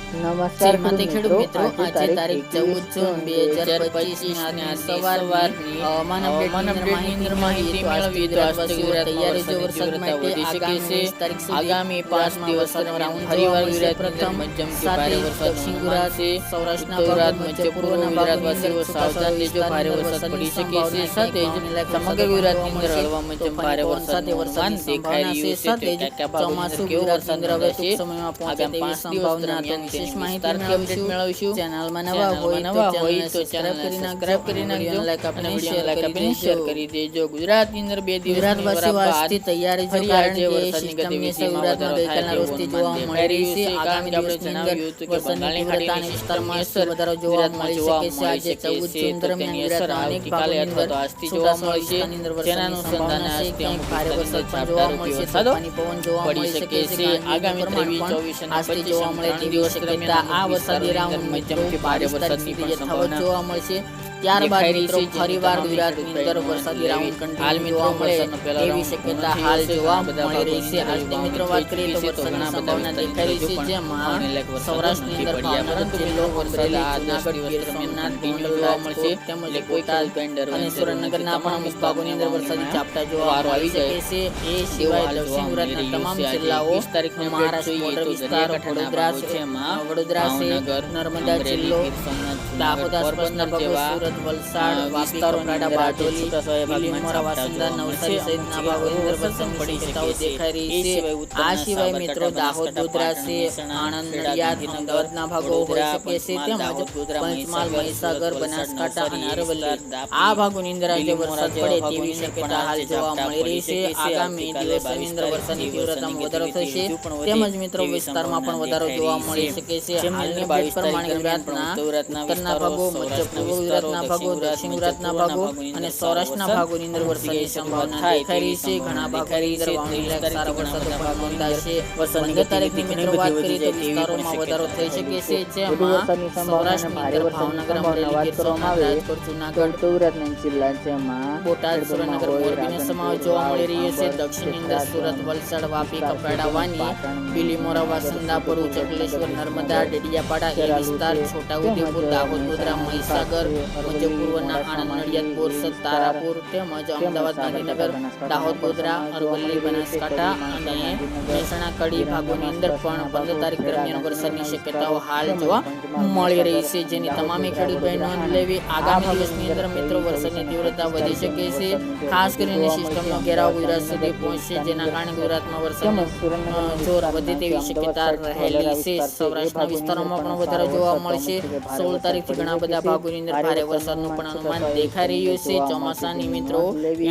નમસ્કાર ખેડૂત મિત્રો, આજે તારીખ 14 જૂન 2025 ની સવારની હવામાન અપડેટની અંદર માહિતી મેળવી તો આજથી તૈયારી જો વરસાદ માટે આગામી 5 દિવસ દરમિયાન ફરીવાર ગુજરાતની મધ્યમ કે ભારે વરસાદ દક્ષિણ ગુજરાત સૌરાષ્ટ્રના ભાગ મધ્ય પૂર્વના ભાગોમાં સાવધાન રહેજો, ભારે વરસાદ પડી શકે છે. સાથે જ સમગ્ર ગુજરાતની અંદર હળવા મધ્યમ ભારે વરસાદ દેખાઈ રહ્યું છે. સાથે જ ચોમાસું ગુજરાતની અંદર હવે ટૂંક સમયમાં પહોંચે તેવી સંભાવના વિશેષ માહિતી મેળવીશું. ચેનલમાં નવા હોય તો ચેનલ સબસ્ક્રાઇબ કરી નાખજો અને વિડિયોને લાઈક આપીને શેર કરી દેજો. ગુજરાતની અંદર 2 દિવસની આજથી તૈયારી છે, કારણ કે સિસ્ટમની ગુજરાતમાં ગઈકાલના રોજથી જોવા મળી રહી છે. આગામી દિવસની અંદર વરસાદની તીવ્રતાના વિસ્તારમાં વધારો જોવા મળી શકે છે. આજે 14 જૂન દરમિયાન ગુજરાતના અનેક ભાગોની અંદર આજથી જોવા મળી છે. જેના અનુસંધાને આજથી ભારે વરસાદ પણ જોવા મળશે, તોફાની પવન જોવા મળી શકે છે. આગામી 23, 24 અને 25 જોવા મળે તેવી શક્યતા આ વરસાદી રાઉન્ડ મધ્યમથી ભારે વરસાદની યથાવત જોવા મળશે. ત્યારબાદ મિત્રો ફરીવાર ગુજરાતની અંદર વરસાદી રાઉન્ડ કન્ટિન્યુ જોવા મળે તેવી શક્યતા હાલ જોવા મળી રહી છે. આજની મિત્રો વાત કરીએ તો વરસાદની સંભાવના દેખાઈ રહી છે, જેમાં સૌરાષ્ટ્રની અંદર ભાવનગર જિલ્લો, અમરેલી, જૂનાગઢ, ગીર સોમનાથ, ગોંડલ જોવા મળશે, તેમજ બોટાદ અને સુરેન્દ્રનગરના પણ અમુક ભાગોની અંદર વરસાદી ઝાપટા જોવા આવી શકે છે. એ સિવાય દક્ષિણ ગુજરાતના તમામ જિલ્લાઓ, મહારાષ્ટ્ર બોર્ડર વિસ્તાર, વડોદરા છે, નર્મદા જિલ્લો, દાહોદ આસપાસના ભાગો, સુરત, વલસાડ, વિસ્તારો, બારડોલી, લીલીમોરા, વાસંદા, નવસારી સહિતના ભાગોની અંદર વરસાદની શક્યતાઓ દેખાઈ રહી છે. આ સિવાય મિત્રો દાહોદ, ગોધરા છે, આણંદ, નડિયાદ, અમદાવાદના ભાગો હોઈ શકે છે, તેમજ પંચમહાલ, મહીસાગર, બનાસકાંઠા અને અરવલ્લી આ ભાગોની અંદર આજે વરસાદ પડે તેવી શક્યતા હાલ જોવા મળી રહી છે. આગામી દિવસોની અંદર વરસાદની તીવ્રતામાં વધારો થશે, તેમજ મિત્રો વિસ્તારમાં પણ વધારો જોવા મળી શકે છે. હાલની અપડેટ પ્રમાણે ગુજરાતના ઉત્તરના ભાગો, મધ્ય પૂર્વ ગુજરાતના ભાગો, દક્ષિણ ગુજરાતના ભાગો અને સૌરાષ્ટ્રના ભાગોની અંદર વરસાદની સંભાવના દેખાઈ રહી છે. ઘણા ભાગોની અંદર વાવણીલાયક સારા વરસાદ પણ નોંધાશે. 15 તારીખની મિત્રો વાત કરીએ તો વિસ્તારોમાં વધારો થઈ શકે છે, જેમાં સૌરાષ્ટ્રની અંદર ભાવનગર, અમરેલી, ગીર સોમનાથ, રાજકોટ, જૂનાગઢ, જિલ્લા જેમાં બોટાદ, સુરેન્દ્રનગર, મોરબીનો સમાવેશ જોવા મળી રહ્યો છે. દક્ષિણની અંદર સુરત, વલસાડ, વાપી, કપરાડા, વાની, બીલીમોરા, વાસંદા, ભરૂચ, અંકલેશ્વર, નર્મદા, ડેડિયાપાડા એ વિસ્તાર, છોટાઉદેપુર, દાહોદ, ગોધરા, મહીસાગર, મધ્ય પૂર્વના આણંદ, નડિયાદ, બોરસદ, તારાપુર તેમજ અમદાવાદ, ગાંધીનગર, દાહોદ, ગોધરા, અરવલ્લી, બનાસકાંઠા અને મહેસાણા કડી ભાગોની અંદર પણ 15 તારીખ દરમિયાન વરસાદની શક્યતાઓ હાલ જોવા મળી રહી છે, જેની તમામે ખેડૂત ભાઈ નોંધ લેવી. આગામી દિવસની અંદર મિત્રો વરસાદની તીવ્રતા વધી શકે છે. ખાસ કરીને સિસ્ટમનો ઘેરાવ ગુજરાત સુધી પહોંચશે, જેના કારણે ગુજરાતમાં વરસાદનું જોર વધે તેવી શક્યતા રહેલી છે. સૌરાષ્ટ્રના વિસ્તારોમાં પણ વધારો જોવા મળશે. 16 તારીખથી ઘણા બધા ભાગોની અંદર ભારે વરસાદનું પણ અનુમાન દેખાઈ રહ્યું છે. ચોમાસાની મિત્રો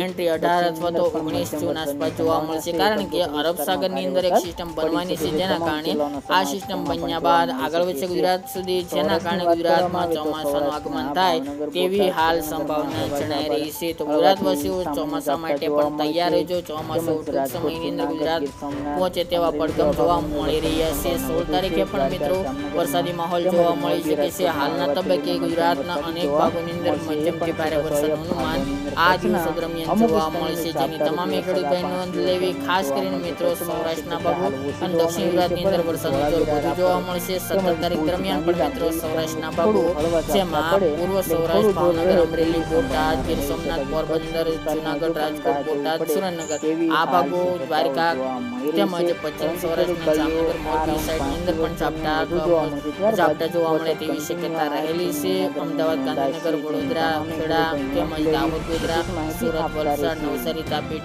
એન્ટ્રી 18 અથવા તો 19 જૂન આસપાસ જોવા મળશે, કારણ કે અરબ સાગરની અંદર એક સિસ્ટમ બનવાની છે, જેના કારણે આ સિસ્ટમ બન્યા બાદ આગળ વધશે ગુજરાત સુધી, જેના કારણે ગુજરાતમાં ચોમાસાનું આગમન થાય તેવી હાલ સંભાવના જણાઈ રહી છે. તો ગુજરાતવાસીઓ ચોમાસા માટે પણ તૈયાર રહેજો. ચોમાસું ટૂંક સમયની અંદર ગુજરાત પહોંચે તેવા પડઘમ જોવા મળી રહ્યા છે. 16 તારીખે પણ મિત્રો વરસાદી માહોલ જોવા મળી શકે છે. હાલના તબક્કે ગુજરાતના અનેક ભાગોની અંદર મધ્યમથી ભારે વરસાદનું અનુમાન આ દિવસો દરમિયાન જોવા મળશે, જેની તમામે ખેડૂત ભાઈ નોંધ લેવી. ખાસ કરીને મિત્રો સૌરાષ્ટ્રના ભાગો અને દક્ષિણ ગુજરાતની અંદર વરસાદનું જોર વધુ જોવા મળશે. 17 તારીખ દરમિયાન પણ મિત્રો સૌરાષ્ટ્રના ભાગો, જેમાં પૂર્વ સૌરાષ્ટ્ર, ભાવનગર, અમરેલી, બોટાદ, ગીર સોમનાથ, પોરબંદર, જૂનાગઢ, રાજકોટ, બોટાદ, સુરેન્દ્રનગર આ ભાગો, દ્વારકા તેમજ પશ્ચિમ સૌરાષ્ટ્રના જામનગર, મોરબી સાઈડની અંદર પણ ઝાપટા જોવા મળે તેવી શક્યતા રહેલી છે. અમદાવાદ, ગાંધીનગર, વડોદરા, ખેડા તેમજ દાહોદ, ગોધરા, સુરત, વલસાડ, નવસારી, તાપી,